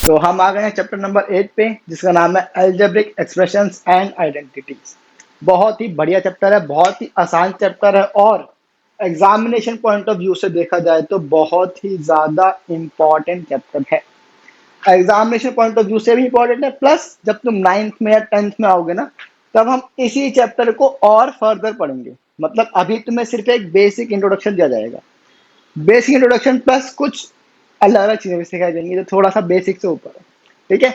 तो हम आ गए हैं चैप्टर नंबर 8 पे, जिसका नाम है अलजेब्रिक एक्सप्रेशंस एंड आइडेंटिटीज। बहुत ही बढ़िया चैप्टर है, बहुत ही आसान चैप्टर है और एग्जामिनेशन पॉइंट ऑफ व्यू से देखा जाए तो बहुत ही ज्यादा इम्पॉर्टेंट चैप्टर है। एग्जामिनेशन पॉइंट ऑफ व्यू से भी इम्पोर्टेंट है, प्लस जब तुम 9th में या 10th में आओगे ना, तब हम इसी चैप्टर को और फर्दर पढ़ेंगे। मतलब अभी तुम्हें सिर्फ एक बेसिक इंट्रोडक्शन दिया जाएगा, बेसिक इंट्रोडक्शन प्लस कुछ अलग अलग चीजें भी सिखाई जाएंगी जो थोड़ा सा बेसिक से ऊपर है। ठीक है,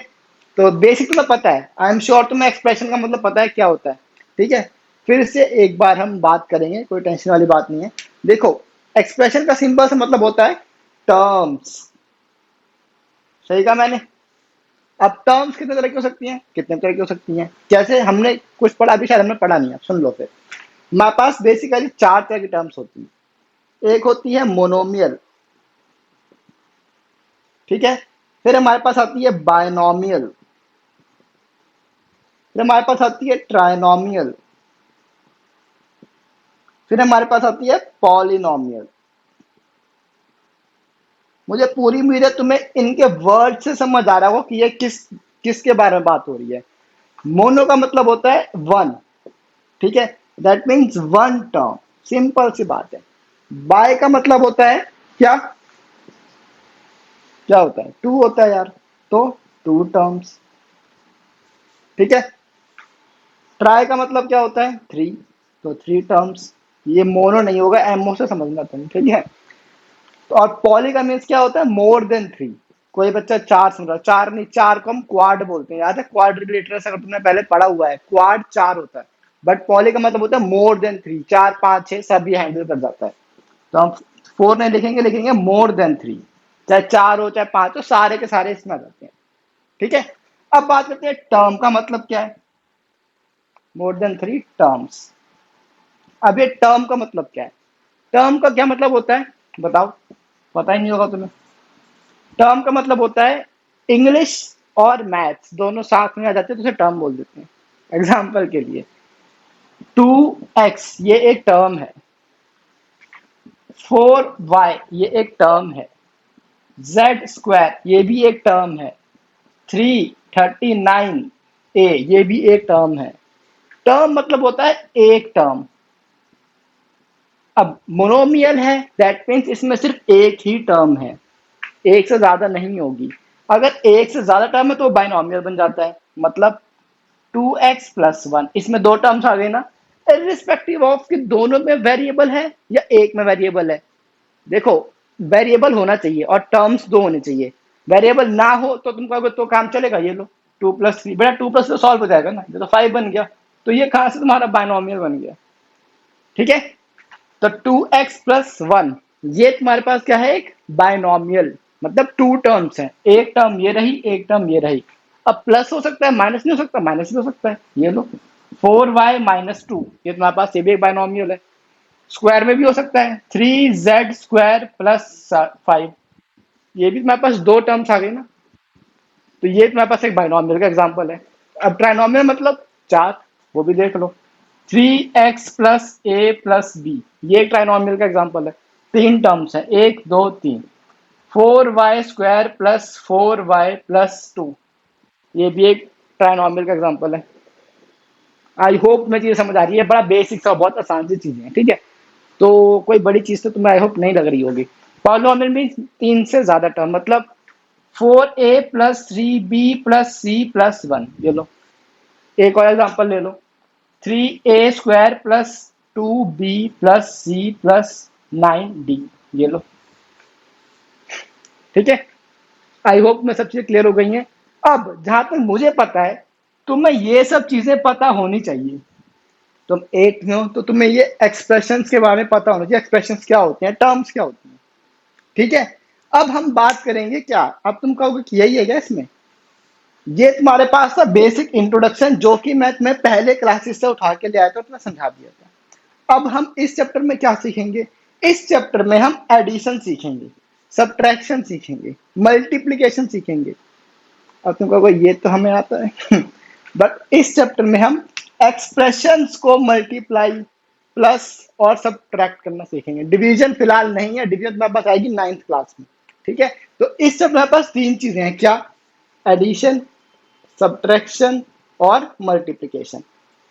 तो बेसिक तुम्हें पता है, आई एम श्योर तुम्हें एक्सप्रेशन का मतलब पता है क्या होता है। ठीक है, फिर से एक बार हम बात करेंगे, कोई टेंशन वाली बात नहीं है। देखो, एक्सप्रेशन का सिंपल सा मतलब होता है टर्म्स। सही कहा मैंने। अब टर्म्स कितने तरह की हो सकती हैं, कितने तरह की हो सकती हैं, जैसे हमने कुछ पढ़ा, अभी शायद हमने पढ़ा नहीं है, सुन लो फिर। हमारे पास बेसिकली 4 तरह की टर्म्स होती है। एक होती है मोनोमियल, ठीक है। फिर हमारे पास आती है बायनोमियल, फिर हमारे पास आती है ट्राइनोमियल, फिर हमारे पास आती है पॉलिनोमियल। मुझे पूरी उम्मीद है तुम्हें इनके वर्ड से समझ आ रहा हो कि ये किसके बारे में बात हो रही है। मोनो का मतलब होता है वन, ठीक है, that means one term, simple सी बात है। बाय का मतलब होता है क्या, क्या होता है, टू होता है यार, तो टू टर्म्स। ठीक है, ट्राई का मतलब क्या होता है, थ्री, तो थ्री टर्म्स। ये मोनो नहीं होगा, एमओ से समझना तुम, ठीक है। तो और पॉली का मीन्स क्या होता है, मोर देन थ्री। कोई बच्चा चार समझ रहा, चार नहीं, चार को हम क्वाड बोलते हैं, याद है क्वाड्रिलेटरल्स, अगर तुमने पहले पढ़ा हुआ है, क्वाड चार होता है। बट पॉली का मतलब होता है मोर देन थ्री, चार पांच छह सभी हैंडल कर जाता है। तो हम फोर नहीं लिखेंगे, लिखेंगे मोर देन थ्री। चाहे चार हो चाहे पांच हो, सारे के सारे इसमें आ जाते हैं। ठीक है, अब बात करते हैं टर्म का मतलब क्या है, मोर देन थ्री टर्म्स। अब ये टर्म का मतलब क्या है, टर्म का क्या मतलब होता है बताओ, पता ही नहीं होगा तुम्हें। टर्म का मतलब होता है, इंग्लिश और मैथ्स दोनों साथ में आ जाते हैं तो उसे टर्म बोल देते हैं। एग्जाम्पल के लिए 2x ये एक टर्म है, 4y ये एक टर्म है, z स्क्वायर ये भी एक टर्म है, 339a ये भी एक टर्म है। टर्म मतलब होता है एक टर्म। अब मोनोमियल है, दैट मीन्स इसमें सिर्फ एक ही टर्म है, एक से ज्यादा नहीं होगी। अगर एक से ज्यादा टर्म है तो बाइनोमियल बन जाता है, मतलब 2x+1, इसमें दो टर्म्स आ गए ना, इर्रिस्पेक्टिव ऑफ कि दोनों में वेरिएबल है या एक में वेरिएबल है। देखो, वेरिएबल होना चाहिए और टर्म्स दो होने चाहिए। वेरिएबल ना हो तो तुम कहोगे तो काम चलेगा, ये लो 2+3, बेटा 2+3 सॉल्व हो जाएगा ना, ये तो 5 बन गया, तो ये कहां से तुम्हारा बाइनोमियल बन गया। ठीक है, तो 2x+1 ये तुम्हारे पास क्या है, एक बाइनोमियल, मतलब टू टर्म्स हैं, एक टर्म ये रही, एक टर्म ये रही। अब प्लस हो सकता है, माइनस नहीं हो सकता, माइनस भी हो सकता है, ये लो 4y-2, ये तुम्हारे पास ये भी एक बाइनोमियल है। स्क्वायर में भी हो सकता है, 3z² + 5, ये भी तुम्हारे पास दो टर्म्स आ गई ना, तो ये तुम्हारे पास एक बाइनोमियल का एग्जांपल है। अब ट्राइनोमियल मतलब चार, वो भी देख लो, 3x+a+b ये एक ट्राइनोमियल का एग्जांपल है। तीन टर्म्स है, एक दो तीन। 4y² + 4y+2 ये भी एक ट्राइनोमियल का एग्जांपल है। आई होप मैं चीजें समझ आ रही है, बड़ा बेसिक सा, बहुत आसान सी चीजें हैं। ठीक है, तो कोई बड़ी चीज तो तुम्हें आई होप नहीं लग रही होगी। पॉलिनोमियल में तीन से ज्यादा टर्म, मतलब 4a+3b+c+1, ये लो। एक और एग्जांपल ले लो, 3a² + 2b+c+9d, ये लो। ठीक है, आई होप में सब चीजें क्लियर हो गई हैं। अब जहां तक मुझे पता है, तुम्हें ये सब चीजें पता होनी चाहिए। तुम 8 में हो तो तुम्हें ये एक्सप्रेशंस के बारे में पता होना चाहिए, एक्सप्रेशंस क्या होते हैं, टर्म्स क्या होती हैं। ठीक है, अब हम बात करेंगे क्या, अब तुम कहोगे कि यही है क्या इसमें, ये तुम्हारे पास था बेसिक इंट्रोडक्शन, जो कि मैं तुम्हें पहले क्लासेस से उठा के ले आया था, तुम्हें समझा दिया था। अब हम इस चैप्टर में क्या सीखेंगे, इस चैप्टर में हम एडिशन सीखेंगे, सब्ट्रैक्शन सीखेंगे, मल्टीप्लिकेशन सीखेंगे। अब तुम कहोगे ये तो हमें आता है बट इस चैप्टर में हम एक्सप्रेशंस को मल्टीप्लाई, प्लस और सब्ट्रैक्ट करना सीखेंगे। डिवीजन फिलहाल नहीं है, डिवीजन तुम्हारे पास आएगी 9th क्लास में। ठीक है, तो इस चैप्टर में पास तीन चीजें हैं, क्या, एडिशन, सब्ट्रैक्शन और मल्टीप्लिकेशन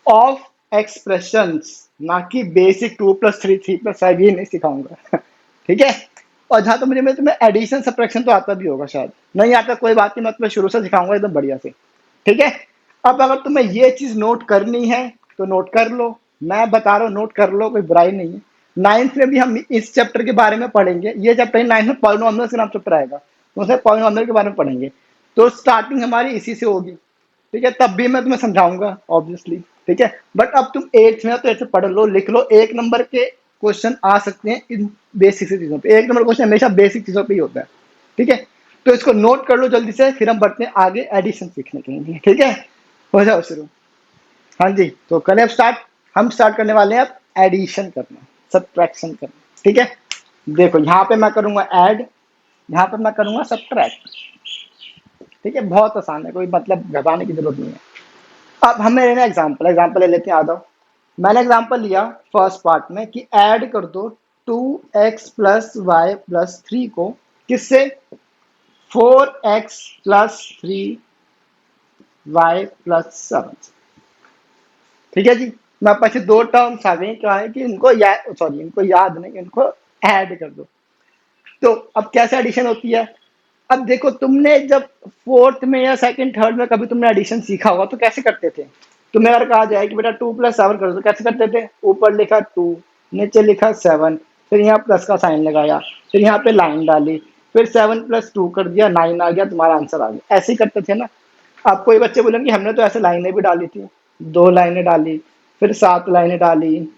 ऑफ एक्सप्रेशंस, ना कि बेसिक 2+3 3+5 ये नहीं सिखाऊंगा। ठीक है। और जहां तो मुझे मैं तुम्हें एडिशन सब्ट्रैक्शन तो आता भी होगा, शायद नहीं आता कोई बात नहीं, मैं तुम्हें शुरू से सिखाऊंगा एकदम बढ़िया से। ठीक है। अब अगर तुम्हें ये चीज नोट करनी है तो नोट कर लो, मैं बता रहा हूँ नोट कर लो, कोई बुराई नहीं है। 9th में भी हम इस चैप्टर के बारे में पढ़ेंगे, ये चैप्टर 9th में पॉलिनोमियल्स का नाम चैप्टर आएगा, तो उसमें पॉलिनोमियल के बारे में पढ़ेंगे। तो स्टार्टिंग हमारी इसी से होगी। ठीक है, तब भी मैं तुम्हें समझाऊंगा ऑब्वियसली। ठीक है, बट अब तुम 8th में हो तो ऐसे पढ़ लो, लिख लो, 1 नंबर के क्वेश्चन आ सकते हैं इन बेसिक चीजों पे। 1 नंबर क्वेश्चन हमेशा बेसिक चीजों पे ही होता है। ठीक है, तो इसको नोट कर लो जल्दी से, फिर हम बढ़ते हैं आगे एडिशन सीखने के लिए। ठीक है, हो जाओ शुरू। हाँ जी, तो करें अब स्टार्ट। हम स्टार्ट करने वाले हैं अब एडिशन करना, सब्ट्रैक्शन करना। ठीक है, देखो यहाँ पे मैं करूंगा ऐड, यहाँ पे मैं करूंगा सब्ट्रैक्ट। ठीक है, बहुत आसान है, कोई मतलब घबराने की जरूरत नहीं है। अब हमें लेना एग्जाम्पल, एग्जाम्पल ले लेते हैं। आ जाओ, मैंने एग्जाम्पल लिया फर्स्ट पार्ट में कि ऐड कर दो 2x+y+3 को किससे, 4x+3y+7। ठीक है जी, मैं पास दो टर्म्स आ गई, क्या है कि इनको याद, सॉरी इनको याद नहीं, इनको ऐड कर दो। तो अब कैसे एडिशन होती है, अब देखो तुमने जब फोर्थ में या सेकंड थर्ड में कभी तुमने एडिशन सीखा होगा तो कैसे करते थे। तुम्हें अगर कहा जाए कि बेटा 2+7 कर दो, कैसे करते थे, ऊपर लिखा 2, नीचे लिखा 7, फिर यहाँ प्लस का साइन लगाया, फिर यहाँ पे लाइन डाली, फिर 7+2 कर दिया, 9 आ गया, तुम्हारा आंसर आ गया। ऐसे ही करते थे ना। अब कोई बच्चे बोलेंगे हमने तो ऐसे लाइनें भी डाली थी, 2 लाइनें डाली, फिर 7 लाइनें डाली,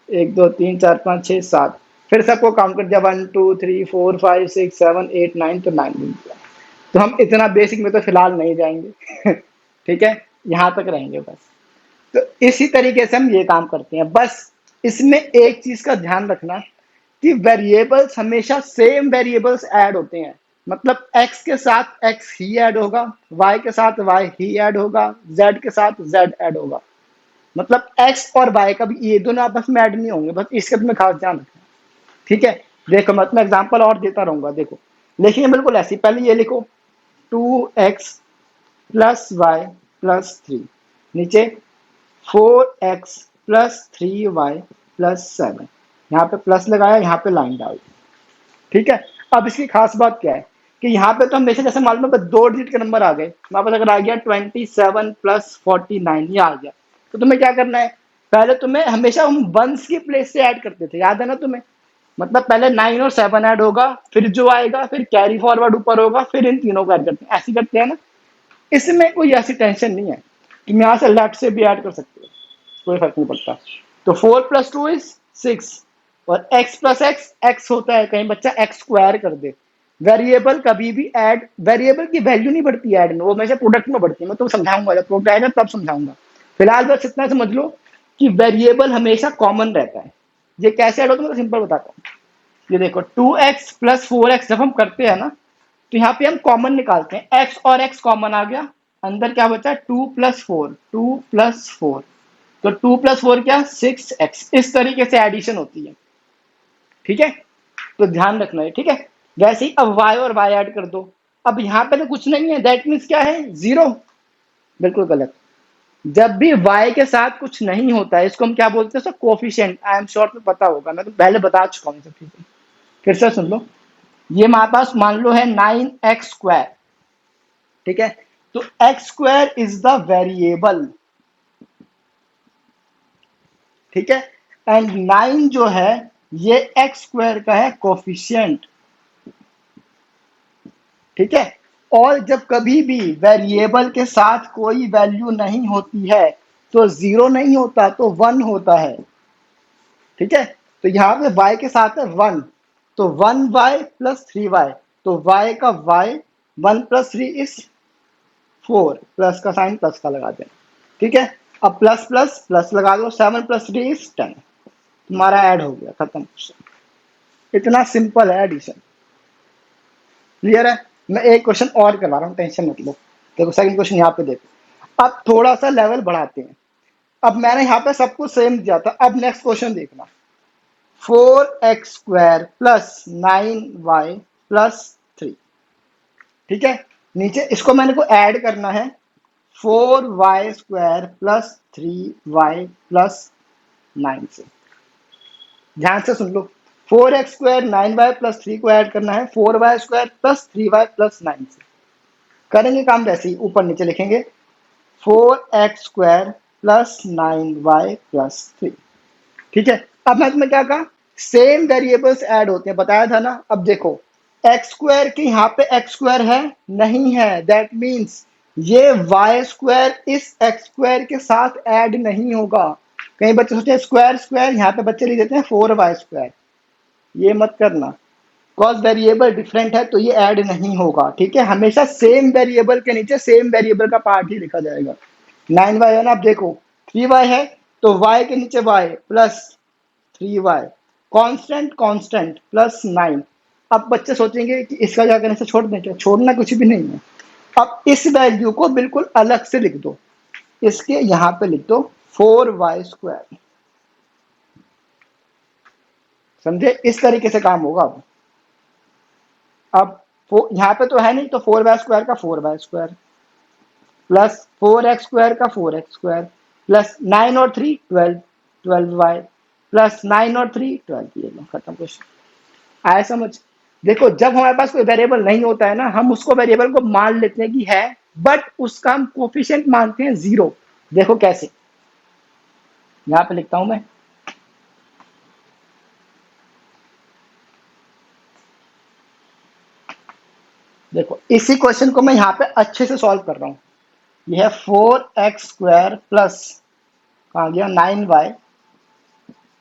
1 2 3 4 5 6 7, फिर सबको काउंट कर दिया, 1 2 3 4 5 6 7 8 9, तो 9 मिल गया। तो हम इतना बेसिक में तो फिलहाल नहीं जाएंगे। ठीक है, यहाँ तक रहेंगे बस। तो इसी तरीके से हम ये काम करते हैं। बस इसमें एक चीज का ध्यान रखना कि वेरिएबल्स हमेशा सेम वेरिएबल्स ऐड होते हैं। मतलब x के साथ x ही ऐड होगा, y के साथ y ही ऐड होगा, z के साथ z ऐड होगा। मतलब x और y का भी ये दोनों आपस में ऐड नहीं होंगे, बस इसका तुम्हें खास ध्यान रखना। ठीक है, देखो मैं तुम्हें एग्जांपल और देता रहूंगा। देखो लिखेंगे बिल्कुल ऐसी, पहले ये लिखो 2x+y+3, नीचे 4x+3y+7, यहाँ पे प्लस लगाया, यहाँ पे लाइन डाल दी। ठीक है, अब इसकी खास बात क्या है कि यहाँ पे तो हमेशा जैसे मालूम है 2 डिजिट के नंबर आ गए, हमारे पास अगर आ गया 27+49 ये आ गया, तो तुम्हें क्या करना है, पहले तुम्हें हमेशा हम वंस की प्लेस से ऐड करते थे, याद है ना तुम्हें। मतलब पहले 9 और 7 ऐड होगा, फिर जो आएगा, फिर कैरी फॉरवर्ड ऊपर होगा, फिर इन तीनों को ऐड करते हैं, ऐसे करते हैं ना। इसमें कोई ऐसी टेंशन नहीं है, तुम यहाँ से लेफ्ट से भी ऐड कर सकते हो, कोई फर्क नहीं पड़ता। तो 4+2 = 6, और x+x x होता है, कहीं बच्चा x² कर दे। वेरिएबल कभी भी ऐड, वेरिएबल की वैल्यू नहीं बढ़ती ऐड में, वो हमेशा प्रोडक्ट में बढ़ती है। मैं तो समझाऊंगा, जब प्रोडक्ट आएगा तब समझाऊंगा। फिलहाल बस इतना समझ लो कि वेरिएबल हमेशा कॉमन रहता है। ये कैसे ऐड होता है मैं सिंपल बताता हूँ। ये देखो 2x+4x जब हम करते हैं ना, तो यहाँ पे हम कॉमन निकालते हैं, x और x कॉमन आ गया, अंदर क्या बचा 2+4, 2+4, तो 2+4 क्या 6x। इस तरीके से एडिशन होती है। ठीक है, तो ध्यान रखना है। ठीक है, वैसे ही अब y और y ऐड कर दो। अब यहाँ पे तो कुछ नहीं है, दैट मीन्स क्या है 0, बिल्कुल गलत। जब भी y के साथ कुछ नहीं होता है इसको हम क्या बोलते हैं, कोफिशिएंट। आई एम श्योर में पता होगा, मैं तो पहले बता चुका हूँ सब चीजें, फिर से सुन लो। ये हमारे पास मान लो है 9x²। ठीक है, तो x² इज द वेरिएबल। ठीक है, एंड 9 जो है ये x² का है कोफिशिएंट। ठीक है, और जब कभी भी वेरिएबल के साथ कोई वैल्यू नहीं होती है तो 0 नहीं होता, तो 1 होता है। ठीक है, तो यहाँ पे y के साथ है 1, तो 1y+3y, तो y का y 1+3 = 4, प्लस का साइन प्लस का लगा देना। ठीक है, अब प्लस प्लस प्लस लगा दो, 7+3 = 10, तुम्हारा ऐड हो गया, खत्म। इतना सिंपल है एडिशन। क्लियर है, मैं एक क्वेश्चन और करवा रहा हूँ, टेंशन मत लो। देखो सेकंड क्वेश्चन यहाँ पे देखो, अब थोड़ा सा लेवल बढ़ाते हैं। अब मैंने यहाँ पे सब कुछ सेम दिया था, अब नेक्स्ट क्वेश्चन देखना, 4x² + 9y + 3। ठीक है, नीचे इसको मैंने को ऐड करना है 4y² प्लस 3y प्लस 9 से। ध्यान से सुन लो, 4x² 9y प्लस 3 को ऐड करना है 4y² प्लस 3y प्लस 9 से। करेंगे काम वैसे ही, ऊपर नीचे लिखेंगे 4x² प्लस 9y प्लस 3। ठीक है, अब मैं तुम्हें क्या कहा, सेम वेरिएबल्स ऐड होते हैं, बताया था ना। अब देखो x² के यहाँ पे x² है नहीं है, दैट मीन्स ये y² इस x² के साथ ऐड नहीं होगा। कई बच्चे सोचते हैं स्क्वायर स्क्वायर, यहाँ पे बच्चे लिख देते हैं 4y², ये मत करना, कॉज वेरिएबल डिफरेंट है तो ये ऐड नहीं होगा। ठीक है, हमेशा सेम वेरिएबल के नीचे सेम वेरिएबल का पार्ट ही लिखा जाएगा। 9y है ना, अब देखो 3y है तो y के नीचे y plus 3y, constant constant plus 9। अब बच्चे सोचेंगे कि इसका क्या करने से छोड़ दें, क्या छोड़ना कुछ भी नहीं है। अब इस वैल्यू को बिल्कुल अलग से लिख दो, इसके यहाँ पे लिख दो 4y²। समझे, इस तरीके से काम होगा। अब यहाँ पे तो है नहीं, तो 4y² का 4y² प्लस 4x² का 4x² प्लस 9 और 3 12, 12y प्लस 9 और 3 12। ये लो खत्म क्वेश्चन। आया समझ। देखो जब हमारे पास कोई वेरिएबल नहीं होता है ना, हम उसको वेरिएबल को मान लेते हैं कि है, बट उसका हम कोफिशिएंट मानते हैं 0। देखो कैसे, यहाँ पे लिखता हूं मैं, देखो इसी क्वेश्चन को मैं यहाँ पे अच्छे से सॉल्व कर रहा हूँ। यह है 4x² प्लस कहाँ गया 9y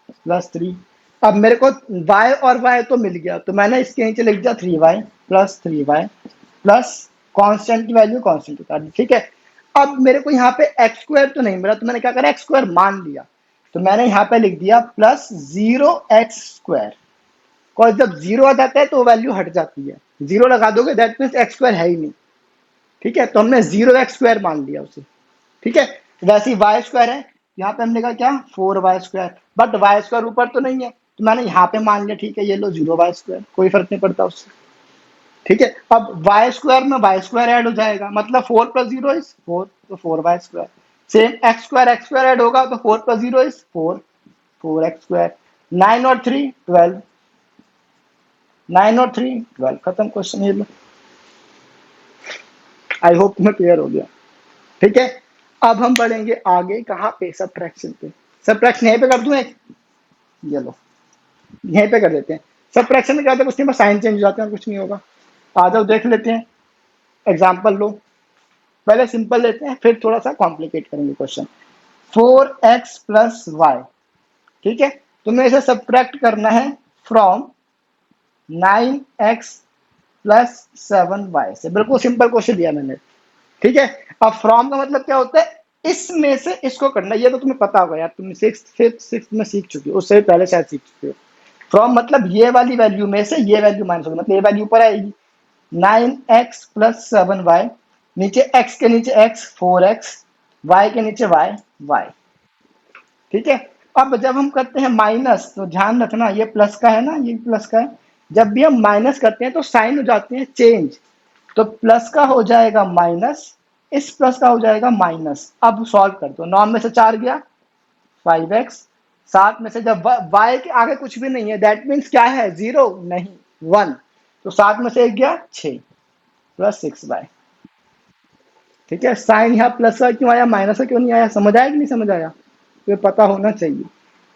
प्लस 3। अब मेरे को y और y तो मिल गया, तो मैंने इसके नीचे लिख दिया 3y plus 3y plus constant की वैल्यू कांस्टेंट उतार दी। ठीक है, अब मेरे को यहाँ पे x² तो नहीं मिला, तो मैंने क्या करा, x² मान लिया, तो मैंने यहाँ पे लिख दिया प्लस 0x²। और जब 0 आ जाता है तो वैल्यू हट जाती है, 0 लगा दोगे दैट मीन्स x² है ही नहीं। ठीक है, तो हमने 0x² मान लिया उसे। ठीक है, वैसे ही y² है, यहाँ पे हमने कहा क्या 4y², बट y² ऊपर तो नहीं है, तो मैंने यहाँ पे मान लिया। ठीक है, ये लो 0y², कोई फर्क नहीं पड़ता उससे। ठीक है, अब y² में y² ऐड हो जाएगा, मतलब 4 प्लस 0 इज 4, तो 4y²। सेम x² ऐड होगा तो 4 प्लस 0 इज 4, 4x²। 9 और 3 12, 9 और 3 12, खत्म क्वेश्चन। ये लो, आई होप तुम्हें क्लियर हो गया। ठीक है, अब हम बढ़ेंगे आगे कहाँ पे, सबट्रैक्शन पे। सबट्रैक्शन यहीं पे कर दूं एक, ये लो यहीं पे कर देते हैं। सबट्रैक्शन में क्या होता है, कुछ नहीं, बस साइन चेंज हो जाते हैं, कुछ नहीं होगा। आ जाओ देख लेते हैं, एग्जाम्पल लो। पहले सिंपल लेते हैं, फिर थोड़ा सा कॉम्प्लिकेट करेंगे क्वेश्चन। 4x प्लस वाई, ठीक है, तुम्हें इसे सब्ट्रैक्ट करना है फ्रॉम 9x प्लस 7y से। बिल्कुल सिंपल क्वेश्चन दिया मैंने। ठीक है, अब फ्रॉम का मतलब क्या होता है, इसमें से इसको करना। ये तो तुम्हें पता होगा यार, तुम 6th 5th 6th में सीख चुके हो, उससे पहले शायद सीख चुके हो। फ्रॉम मतलब ये वाली वैल्यू में से ये वैल्यू माइनस होगी, मतलब ये वैल्यू ऊपर आएगी 9x प्लस 7y, नीचे x के नीचे x 4x, y के नीचे y y। ठीक है, अब जब हम करते हैं माइनस तो ध्यान रखना ये प्लस का है ना, ये प्लस का है। जब भी हम माइनस करते हैं तो साइन हो जाते हैं चेंज, तो प्लस का हो जाएगा माइनस, इस प्लस का हो जाएगा माइनस। अब सॉल्व कर दो, 9 में से 4 गया 5x, 7 में से जब y के आगे कुछ भी नहीं है दैट मीन्स क्या है 0 नहीं 1, तो 7 में से 1 गया 6 प्लस 6y। ठीक है, साइन यहाँ प्लस का क्यों आया, माइनस का क्यों नहीं आया, समझ आया कि नहीं समझ आया, तो पता होना चाहिए।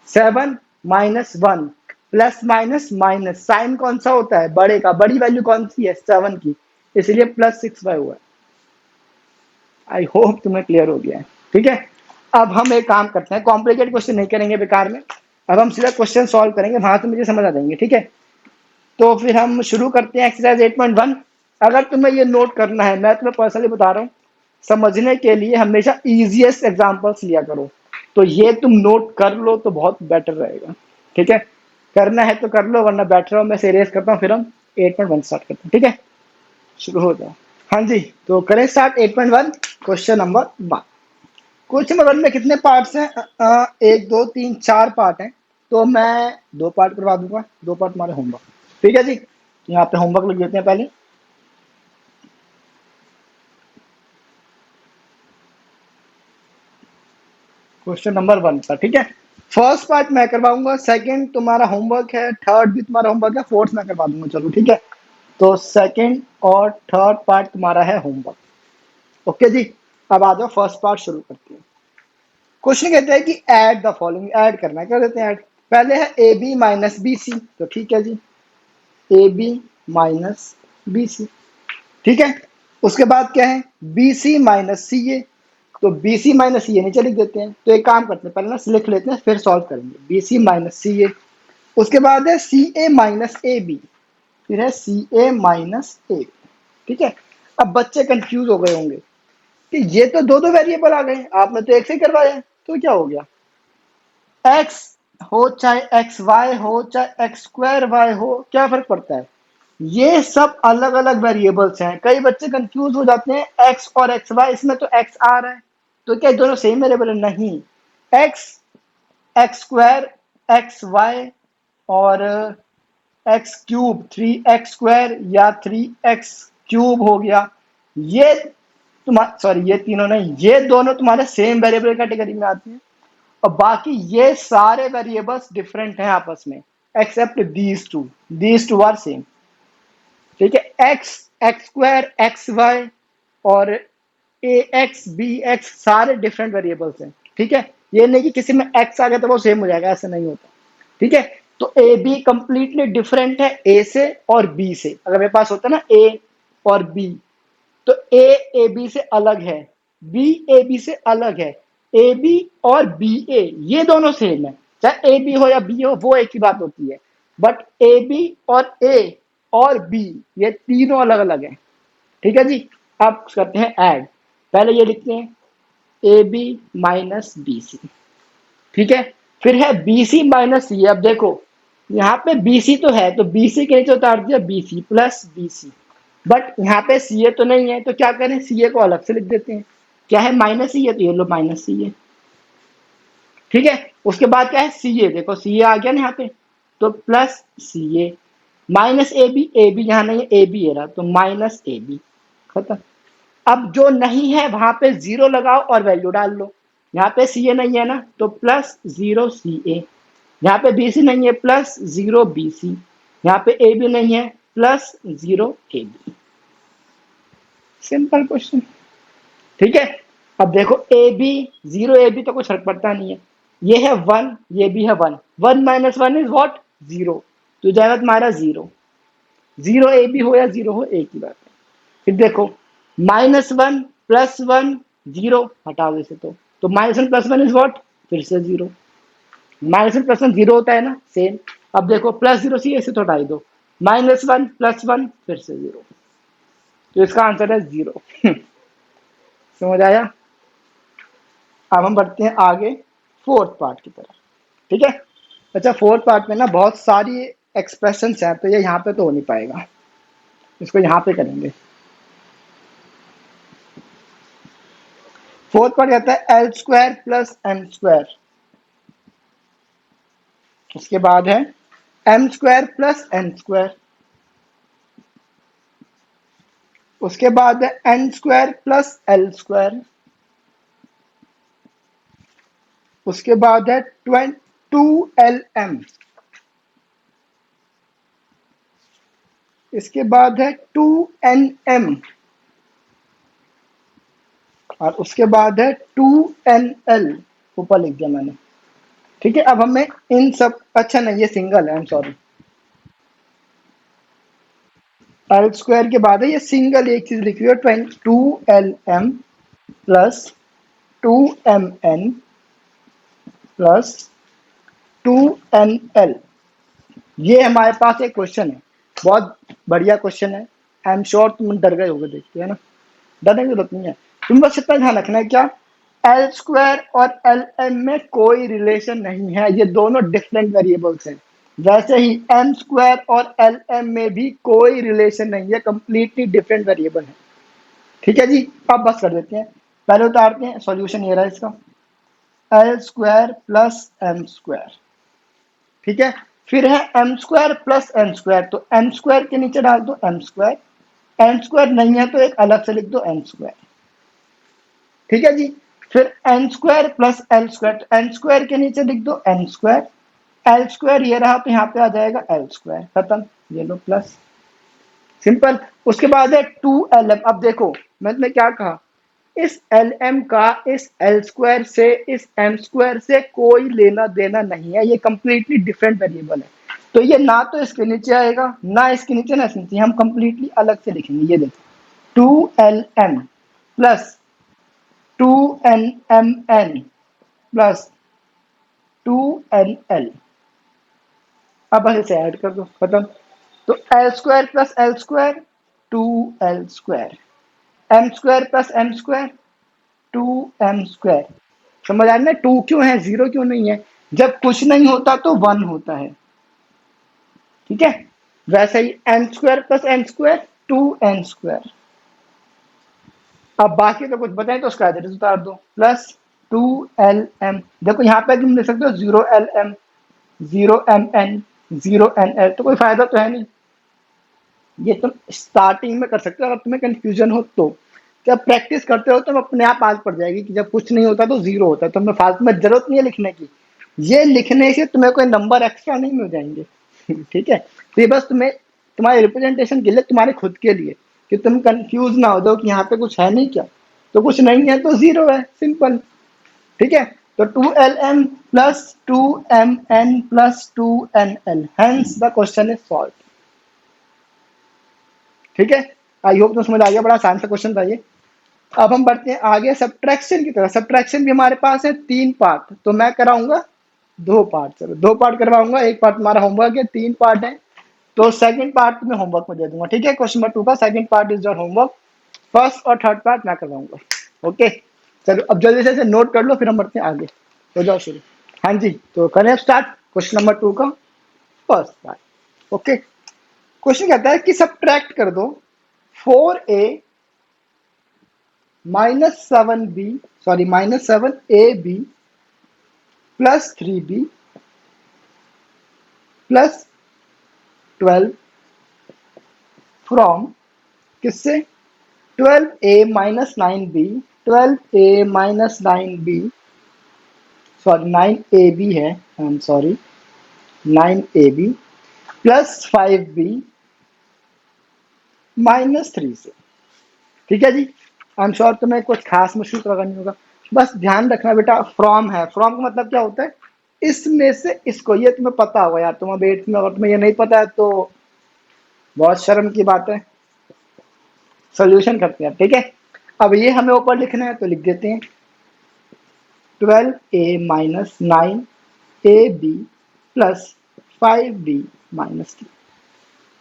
7 minus 1 plus minus minus, sign कौन सा होता है, बड़े का, बड़ी वैल्यू कौन सी है 7 की, इसलिए प्लस 6y हुआ है। आई होप तुम्हें क्लियर हो गया है। ठीक है, अब हम एक काम करते हैं, कॉम्प्लिकेट क्वेश्चन नहीं करेंगे बेकार में, अब हम सीधा क्वेश्चन सॉल्व करेंगे, वहां से मुझे समझ आ जाएंगे। ठीक है, तो फिर हम शुरू करते हैं एक्सरसाइज 8.1। अगर तुम्हें ये नोट करना है, मैं तुम्हें पर्सनली बता रहा हूँ, समझने के लिए हमेशा इजीएस्ट एग्जांपल्स लिया करो, तो ये तुम नोट कर लो तो बहुत बेटर रहेगा। ठीक है, करना है तो कर लो, वरना बैठ रहो, मैं सीरियस करता हूँ, फिर हम 8.1 स्टार्ट करते हैं। ठीक है, शुरू हो जाओ। हाँ जी, तो करें start 8.1, question number 1। Question number 1 में कितने पार्ट्स हैं, 1 2 3 4 पार्ट हैं, तो मैं 2 पार्ट करवा दूंगा, 2 पार्ट हमारे होमवर्क। ठीक है जी, यहाँ पे होमवर्क लिख देते हैं पहले। क्वेश्चन नंबर 1 का, ठीक है। फर्स्ट पार्ट मैं करवाऊंगा, सेकंड तुम्हारा होमवर्क है, थर्ड भी तुम्हारा होमवर्क है, फोर्थ मैं करवा दूंगा, चलो ठीक है। तो सेकंड और थर्ड पार्ट तुम्हारा है होमवर्क। ओके जी, अब आ जाओ फर्स्ट पार्ट शुरू करते हैं। क्वेश्चन कहते हैं कि ऐड द फॉलोइंग, ऐड करना है, क्या देते हैं ऐड। पहले है A B minus B C, तो ठीक है जी, A B minus B C, ठीक है। उसके बाद क्या है, बी सी माइनस सी ए, तो बी सी माइनस सी ए नीचे लिख देते हैं। तो एक काम करते हैं, पहले ना लिख लेते हैं फिर सॉल्व करेंगे, बी सी माइनस सी ए। उसके बाद है सी ए माइनस ए बी, फिर है सी ए माइनस ए, ठीक है। अब बच्चे कंफ्यूज हो गए होंगे कि ये तो दो दो वेरिएबल आ गए, आपने तो एक से ही करवाया, तो क्या हो गया। एक्स हो चाहे एक्स वाई हो चाहे एक्स स्क्वायर वाई हो, क्या फर्क पड़ता है, ये सब अलग अलग वेरिएबल्स हैं। कई बच्चे कंफ्यूज हो जाते हैं एक्स और एक्स वाई, इसमें तो एक्स आ रहा है, तो क्या दोनों सेम वेरिएबल है, नहीं। X x square x y और एक्स क्यूब 3x² या 3x³ हो गया, ये तुम्हारा सॉरी ये तीनों नहीं, ये दोनों तुम्हारे सेम वेरिएबल कैटेगरी में आती हैं। और बाकी ये सारे वेरिएबल्स डिफरेंट हैं आपस में, except these two are same, ठीक है। X x square x y और ए एक्स बी एक्स सारे डिफरेंट वेरिएबल्स हैं, ठीक है। ये नहीं कि किसी में एक्स आ गया तो वो सेम हो जाएगा, ऐसा नहीं होता, ठीक है। तो ए बी कंप्लीटली डिफरेंट है ए से और बी से। अगर मेरे पास होता ना ए और बी, तो ए बी से अलग है, बी ए बी से अलग है, ए बी और बी ए ये दोनों सेम है, चाहे ए बी हो या बी हो वो एक ही बात होती है। बट ए बी और ए और बी ये तीनों अलग अलग है, ठीक है जी। अब करते हैं ऐड, पहले ये लिखते हैं a B minus B C, ठीक है। फिर है बी सी माइनस सी, अब देखो यहाँ पे बी सी तो है, तो बी सी के नीचे उतार दिया b c plus b c, but यहाँ पे सी ए तो नहीं है, तो क्या करें, सी ए को अलग से लिख देते हैं। क्या है, माइनस सी ए, तो ये लो माइनस सी ए, ठीक है। उसके बाद क्या है सी ए, देखो सी ए आ गया ना यहाँ पे, तो plus c a minus a b यहाँ नहीं है, ए बी ए रहा, तो माइनस ए बी, खत्म। अब जो नहीं है वहां पे जीरो लगाओ और वैल्यू डाल लो। यहाँ पे सी ए नहीं है ना, तो प्लस जीरो सी ए, यहाँ पे बी सी नहीं है, प्लस जीरो बी सी, यहाँ पे ए बी नहीं है, plus zero a b. Simple question, ठीक है। अब देखो a b zero a b तो कुछ फर्क पड़ता नहीं है, ये है वन ये भी है one, one minus one is what, zero, तो जाएगा तुम्हारा जीरो, जीरो ए बी हो या जीरो हो एक ही बात है। फिर देखो minus one plus one zero, हटाओ इसे, तो minus one plus one is what, फिर से zero, minus one plus one zero होता है ना, सेम। अब देखो प्लस जीरो सी ऐसे तो हटाई दो, माइनस वन प्लस वन फिर से जीरो, तो इसका आंसर है जीरो। समझ आया। अब हम बढ़ते हैं आगे फोर्थ पार्ट की तरफ, ठीक है। अच्छा फोर्थ पार्ट में ना बहुत सारी एक्सप्रेशन हैं, तो ये यहाँ पे तो हो नहीं पाएगा, इसको यहाँ पे करेंगे। फोर्थ पार्ट कहता है l square plus m square, उसके बाद है m square plus n square, उसके बाद है n square plus l square, उसके बाद है 2LM, इसके बाद है 2NM, और उसके बाद है 2NL, ऊपर लिख दिया मैंने, ठीक है। अब हमें इन सब, अच्छा नहीं ये सिंगल है, I am sorry, L square के बाद है ये सिंगल, एक चीज लिखी हुई है 2LM plus 2MN plus 2NL। ये हमारे पास एक क्वेश्चन है, बहुत बढ़िया क्वेश्चन है, आई एम श्योर तुम डर गए होगे देख के, है ना, डरने की जरूरत नहीं है। तुम बस इतना ध्यान रखना है क्या, एल स्क्वायर और एल एम में कोई रिलेशन नहीं है, ये दोनों डिफरेंट वेरिएबल्स हैं। वैसे ही एम स्क्वायर और एल एम में भी कोई रिलेशन नहीं है, कंप्लीटली डिफरेंट वेरिएबल है, ठीक है जी। अब बस कर देते हैं, पहले उतारते हैं, सॉल्यूशन ये रहा इसका, l square plus m square, ठीक है। फिर है m square plus n square, तो एम स्क्वायर के नीचे डाल दो एम स्क्वायर, एन स्क्वायर नहीं है तो एक अलग से लिख दो एन स्क्वायर, ठीक है जी। फिर n square plus l square, n square के नीचे लिख दो एन स्क्वायर, एल स्क्वायर ये रहा तो यहाँ पे आ जाएगा एल स्क्वायर, खत्म, ये लो प्लस, सिंपल। उसके बाद है 2lm। अब देखो मैंने क्या कहा, इस lm का इस एल स्क्वायर से, इस एम स्क्वायर से कोई लेना देना नहीं है, ये कंप्लीटली डिफरेंट वेरिएबल है। तो ये ना तो इसके नीचे आएगा, ना इसके नीचे, ना इसके नीचे, हम कंप्लीटली अलग से लिखेंगे। ये देखो 2lm plus 2nmn plus 2nl, अब इसे ऐड कर दो, खत्म। तो l square plus l square 2l square, m square plus m square 2m square. समझ आ रहा है टू क्यों है, जीरो क्यों नहीं है? जब कुछ नहीं होता तो वन होता है, ठीक है। वैसे ही n square plus n square 2n square. अब बाकी तो कुछ बताएं तो उसका एड्रेस उतार दो, प्लस 2lm। देखो यहाँ पे तुम लिख सकते हो 0lm 0mn 0nl, तो कोई फायदा तो है नहीं। ये तुम स्टार्टिंग में कर सकते हो, अगर तुम्हें कंफ्यूजन हो तो। जब प्रैक्टिस करते हो तो अपने आप आदत पड़ जाएगी कि जब कुछ नहीं होता तो जीरो होता है, तो तुम्हें फालतू में जरूरत नहीं है लिखने की। ये लिखने से तुम्हें कोई नंबर एक्स्ट्रा नहीं मिल जाएंगे ठीक है, तो ये बस तुम्हें तुम्हारे रिप्रेजेंटेशन के लिए, तुम्हारे खुद के लिए, कि तुम कंफ्यूज ना हो जाओ कि यहाँ पे कुछ है नहीं क्या। तो कुछ नहीं है तो जीरो है, सिंपल, ठीक है। तो 2lm plus 2mn plus 2nl, hence the question is solve, ठीक है। आई होप तो समझ आ गया, बड़ा आसान सा क्वेश्चन था ये। अब हम बढ़ते हैं आगे सब्ट्रैक्शन की तरफ। सब्ट्रैक्शन भी हमारे पास है 3 पार्ट, तो मैं कराऊंगा 2 पार्ट, चलो 2 पार्ट करवाऊंगा, एक पार्ट तुम्हारा होमवर्क है, 3 पार्ट है। तो सेकंड पार्ट तुम्हें होमवर्क में दे दूंगा, ठीक है। क्वेश्चन नंबर 2 का second part is your homework, first और थर्ड पार्ट मैं करवाऊंगा, ओके। चलो अब जल्दी से नोट कर लो, फिर हम बढ़ते हैं आगे, हो जाओ शुरू। हाँ जी, तो करें स्टार्ट क्वेश्चन नंबर 2 का फर्स्ट पार्ट, ओके। क्वेश्चन कहता है कि सब्ट्रैक्ट कर दो 4a -7b, sorry -7ab plus 3b plus 12 from, किससे? 12a-9b, 12a-9b, सॉरी 9ab है, I am sorry, 9ab plus 5b -3 से, ठीक है जी। आई एम श्योर तुम्हें कुछ खास मुश्किल तो नहीं होगा। बस ध्यान रखना बेटा, फ्रॉम है, फ्रॉम का मतलब क्या होता है? इसमें से इसको, ये तुम्हें पता होगा यार, तुम्हें 8th में, अगर तुम्हें ये नहीं पता है तो बहुत शर्म की बात है। सोल्यूशन करते हैं, ठीक है। अब ये हमें ऊपर लिखना है तो लिख देते हैं 12a-9ab प्लस 5b -3,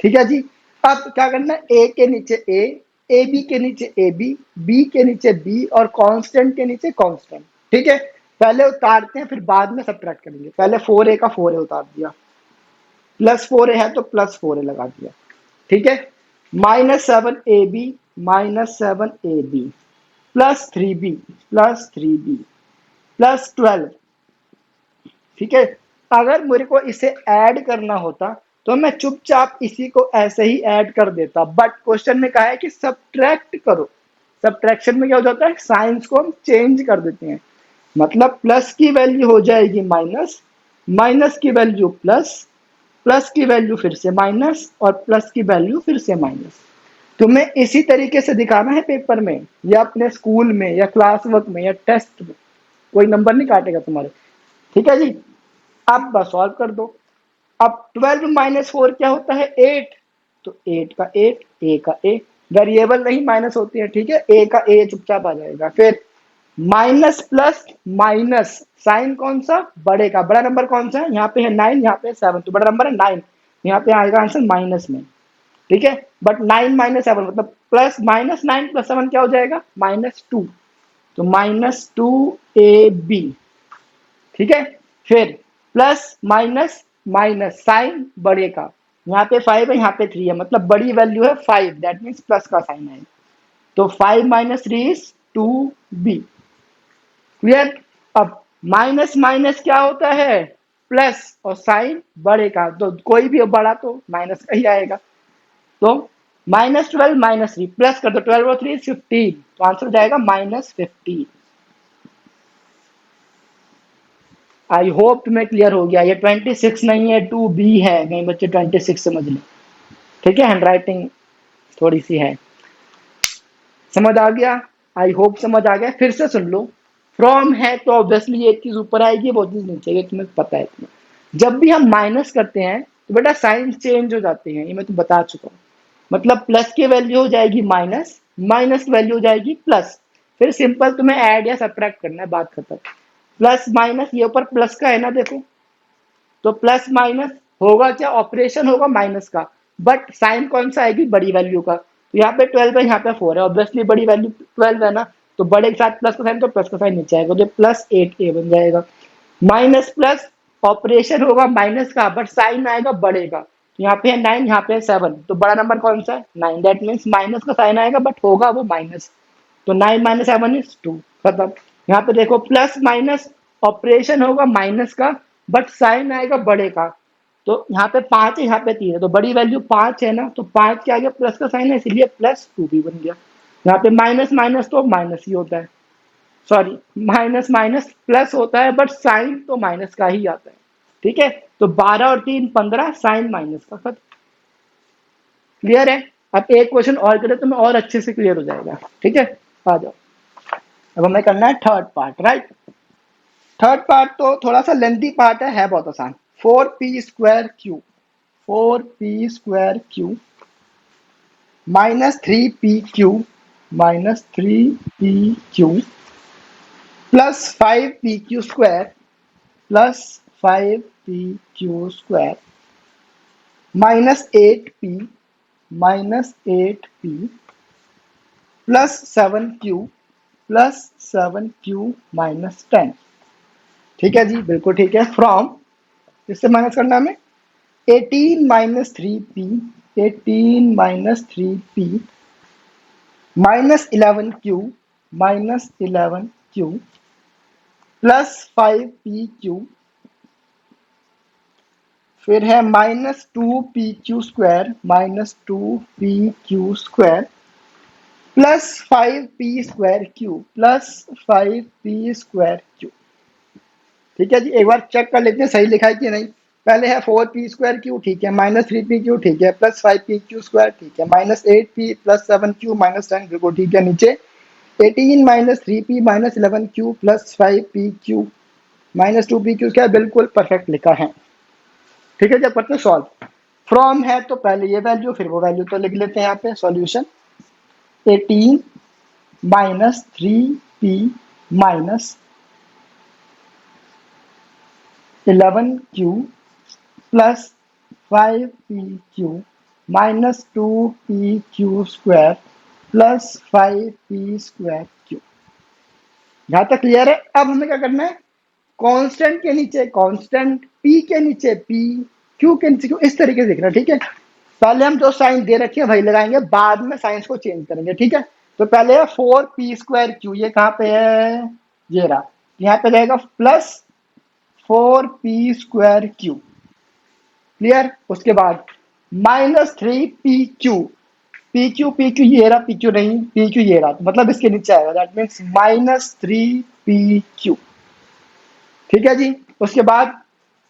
ठीक है जी। अब क्या करना है, ए के नीचे ए बी के नीचे ए बी के नीचे बी और कांस्टेंट के नीचे कांस्टेंट, ठीक है। पहले उतारते हैं फिर बाद में सब्ट्रैक्ट करेंगे। पहले 4a का 4a उतार दिया, प्लस 4a है तो प्लस 4a लगा दिया, ठीक है। -7ab -7ab +3b +12, ठीक है। अगर मेरे को इसे ऐड करना होता तो मैं चुपचाप इसी को ऐसे ही ऐड कर देता, बट क्वेश्चन में कहा है कि सब्ट्रैक्ट करो। सब्ट्रैक्शन में क्या हो जाता है, साइंस को हम चेंज कर देते हैं, मतलब प्लस की वैल्यू हो जाएगी माइनस, माइनस की वैल्यू प्लस, प्लस की वैल्यू फिर से माइनस और प्लस की वैल्यू फिर से माइनस। तुम्हें इसी तरीके से दिखाना है पेपर में या अपने स्कूल में या क्लास वर्क में या टेस्ट में, कोई नंबर नहीं काटेगा तुम्हारे, ठीक है जी। अब बस सॉल्व कर दो। अब 12 -4 क्या होता है, 8, तो 8 का 8, ए का ए, वेरिएबल नहीं माइनस होती है, ठीक है। ए का ए चुपचाप आ जाएगा, फिर माइनस प्लस माइनस, साइन कौन सा, बड़े का, बड़ा नंबर कौन सा है, यहाँ पे है 9, यहाँ पे 7, तो बड़ा नंबर है 9, यहाँ पे आएगा आंसर माइनस में, ठीक है। बट 9 -7 मतलब प्लस, -9 + 7 क्या हो जाएगा, -2, तो -2ab, ठीक है। फिर प्लस माइनस माइनस, साइन बड़े का, यहाँ पे 5 है यहाँ पे 3 है, मतलब बड़ी वैल्यू है 5, दैट मीन्स प्लस का साइन है, तो 5 -3 इज 2b, क्लियर। अब माइनस माइनस क्या होता है, प्लस, और साइन बड़े का, तो कोई भी बड़ा तो माइनस का ही आएगा, तो -12 -3 प्लस कर दो, 12 और 3 15, तो आंसर हो जाएगा -15, आई होप तुम्हें क्लियर हो गया। ये 26 नहीं है, 2B है। नहीं बच्चे 26 समझ लें, ठीक है। हैंडराइटिंग थोड़ी सी है। समझ आ गया? आई होप समझ आ गया। फिर से सुन लो, फ्रॉम है तो ऑब्वियसली एक चीज ऊपर आएगी, वो चीज नीचे आएगी, तुम्हें पता है। तुम्हें जब भी हम माइनस करते हैं तो बेटा साइन चेंज हो जाते हैं, ये मैं तुम्हें बता चुका हूँ। मतलब प्लस की वैल्यू हो जाएगी माइनस, माइनस की वैल्यू हो जाएगी प्लस। फिर सिंपल तुम्हें ऐड या सब्ट्रैक्ट करना है, बात खत्म। प्लस माइनस, ये ऊपर प्लस का है ना, देखो। तो प्लस माइनस होगा क्या, ऑपरेशन होगा माइनस का, बट साइन कौन सा आएगी, बड़ी वैल्यू का। तो यहाँ पे 12 है, यहाँ पे 4 है, ऑब्वियसली बड़ी वैल्यू 12 है ना, तो बड़े के साथ प्लस का साइन, तो प्लस का साइन नीचे आएगा, तो प्लस 8A बन जाएगा। माइनस प्लस ऑपरेशन होगा माइनस का, बट साइन आएगा बड़े का। तो यहाँ पे है 9, यहाँ पे है 7, तो बड़ा नंबर कौन सा है, 9। दैट मीन्स माइनस का साइन आएगा बट होगा वो माइनस। तो 9 माइनस 7 इज 2, खत्म। यहाँ पे देखो प्लस माइनस ऑपरेशन होगा माइनस का, बट साइन आएगा बड़े का। तो यहाँ पे 5 है, यहाँ पे 3 है, तो बड़ी वैल्यू 5 है ना, तो 5 के आगे प्लस का साइन है, इसीलिए प्लस 2B बन गया। यहाँ पे माइनस माइनस तो माइनस ही होता है, सॉरी, माइनस माइनस प्लस होता है, बट साइन तो माइनस का ही आता है, ठीक है। तो 12 और 3 15, साइन माइनस का, खत्म। क्लियर है? अब एक क्वेश्चन और करें तो मैं और अच्छे से क्लियर हो जाएगा, ठीक है। आ जाओ, अब हमें करना है third part, right. Third part तो थोड़ा सा लेंथी पार्ट है बहुत आसान। 4P² Q, 4P² -3PQ, -3PQ plus 5PQ² plus 5PQ² -8P, -8P plus 7Q, plus 7Q -10। ठीक है जी, बिल्कुल ठीक है। फ्रॉम, इससे माइनस करना हमें, 18 -3P, 18 -3P -11Q, -11Q plus 5PQ, फिर है -2PQ² -2PQ² plus 5P²Q, plus 5P²Q। ठीक है जी, एक बार चेक कर लेते हैं सही लिखा है कि नहीं। पहले है 4P²Q, ठीक है, -3PQ, ठीक है, प्लस 5PQ², ठीक है, -8P प्लस 7Q -10, बिल्कुल ठीक है। नीचे 18 -3P -11Q plus 5PQ -2PQ², बिल्कुल परफेक्ट लिखा है। ठीक है, जब करते हैं सॉल्व। फ्रॉम है तो पहले ये वैल्यू फिर वो वैल्यू, तो लिख लेते हैं यहाँ पे solution. 18 -3P -11Q plus 5PQ -2PQ² plus 5P²Q। यहाँ तक क्लियर है? अब हमें क्या करना है, कांस्टेंट के नीचे कांस्टेंट, पी के नीचे पी, क्यू के नीचे क्यू, इस तरीके से देखना, ठीक है। पहले हम जो साइन दे रखे हैं वही लगाएंगे, बाद में साइंस को चेंज करेंगे, ठीक है। तो पहले है 4P²Q, ये कहाँ पे है, ये रहा। यहाँ पे रहेगा प्लस 4P²Q, क्लियर। उसके बाद -3PQ, PQ ये रहा, PQ नहीं, PQ ये रहा, मतलब इसके नीचे आएगा, दैट मीन्स -3PQ। ठीक है जी। उसके बाद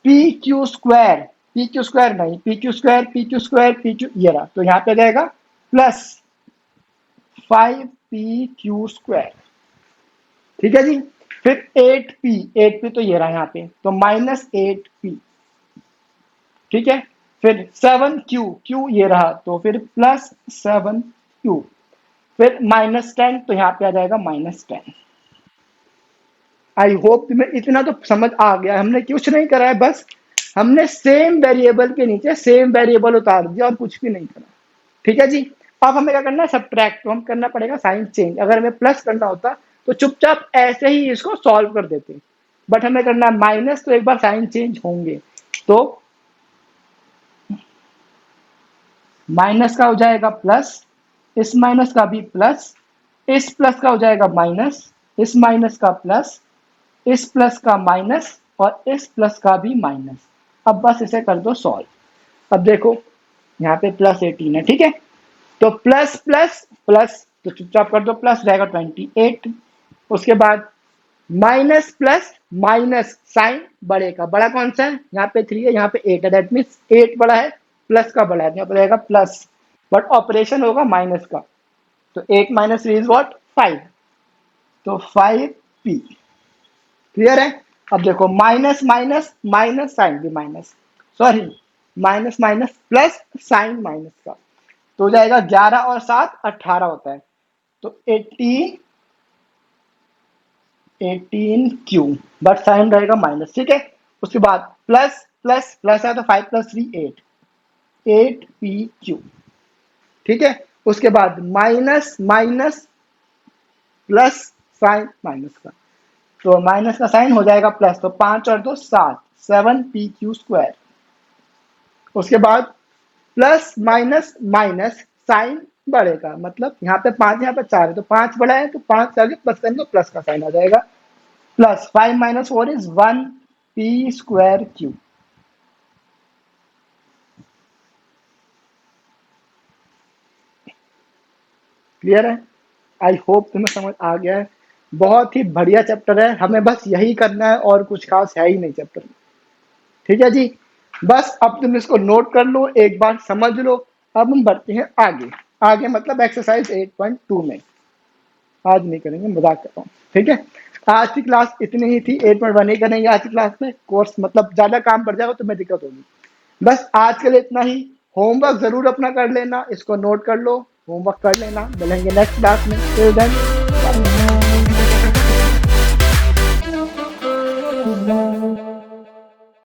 PQ², PQ² नहीं, PQ², ये रहा, तो यहाँ पे रहेगा प्लस 5PQ²। ठीक है जी। फिर 8P, 8P तो ये रहा यहाँ पे, तो -8P। ठीक है। फिर 7Q, Q ये रहा, तो फिर प्लस 7Q। फिर -10, तो यहाँ पे आ जाएगा -10। आई होप तुम्हें इतना तो समझ आ गया। हमने कुछ नहीं करा है, बस हमने सेम वेरिएबल के नीचे सेम वेरिएबल उतार दिया और कुछ भी नहीं करा। ठीक है जी। अब हमें क्या करना है, सब्ट्रैक्ट, तो हम करना पड़ेगा साइन चेंज। अगर हमें प्लस करना होता तो चुपचाप ऐसे ही इसको सॉल्व कर देते, बट हमें करना है माइनस, तो एक बार साइन चेंज होंगे। तो माइनस का हो जाएगा प्लस, इस माइनस का भी प्लस, इस प्लस का हो जाएगा माइनस, इस माइनस का प्लस, इस प्लस का माइनस, और इस प्लस का भी माइनस। अब बस इसे कर दो सॉल्व। अब देखो यहाँ पे +18 है, ठीक है। तो प्लस प्लस प्लस, तो चुपचाप कर दो, प्लस रहेगा 28। उसके बाद माइनस प्लस माइनस साइन बड़े का, बड़ा कौन सा है, यहाँ पे 3 है, यहाँ पे 8 है, दैट मीन्स 8 बड़ा है, प्लस का बड़ा है, यहाँ पे रहेगा प्लस, बट ऑपरेशन होगा माइनस का, तो 8 माइनस 3 इज व्हाट 5, तो 5p। क्लियर है। अब देखो माइनस माइनस माइनस साइन भी minus, sorry minus minus plus sign minus का, तो हो जाएगा 11 और 7 18 होता है, तो 18 क्यू, बट साइन रहेगा माइनस, ठीक है। उसके बाद प्लस प्लस प्लस है तो 5 प्लस 3 8, 8p क्यू, ठीक है। उसके बाद minus minus plus sign minus का, तो माइनस का साइन हो जाएगा प्लस, तो 5 और 2 7, 7p क्यू स्क्वायर। उसके बाद प्लस माइनस माइनस साइन बढ़ेगा, मतलब यहाँ पे 5 यहाँ पे 4 है, तो 5 बड़ा है, तो 5 से आगे प्लस करेंगे तो प्लस का साइन आ जाएगा, plus 5 minus 4 is 1p² Q. Clear है। आई होप तुम्हें समझ आ गया है। बहुत ही बढ़िया चैप्टर है, हमें बस यही करना है और कुछ खास है ही नहीं चैप्टर में। ठीक है जी, बस अब तुम इसको नोट कर लो, एक बार समझ लो। अब हम बढ़ते हैं आगे, आगे मतलब एक्सरसाइज 8.2 में। आज नहीं करेंगे, मजाक कर रहा हूँ, ठीक है। आज की क्लास इतनी ही थी, 8.1 ही करेंगे आज की क्लास में। कोर्स मतलब ज्यादा काम बढ़ जाएगा तो मैं दिक्कत होगी। बस आज के लिए इतना ही। होमवर्क जरूर अपना कर लेना, इसको नोट कर लो, होमवर्क कर लेना। मिलेंगे नेक्स्ट क्लास में, टिल देन।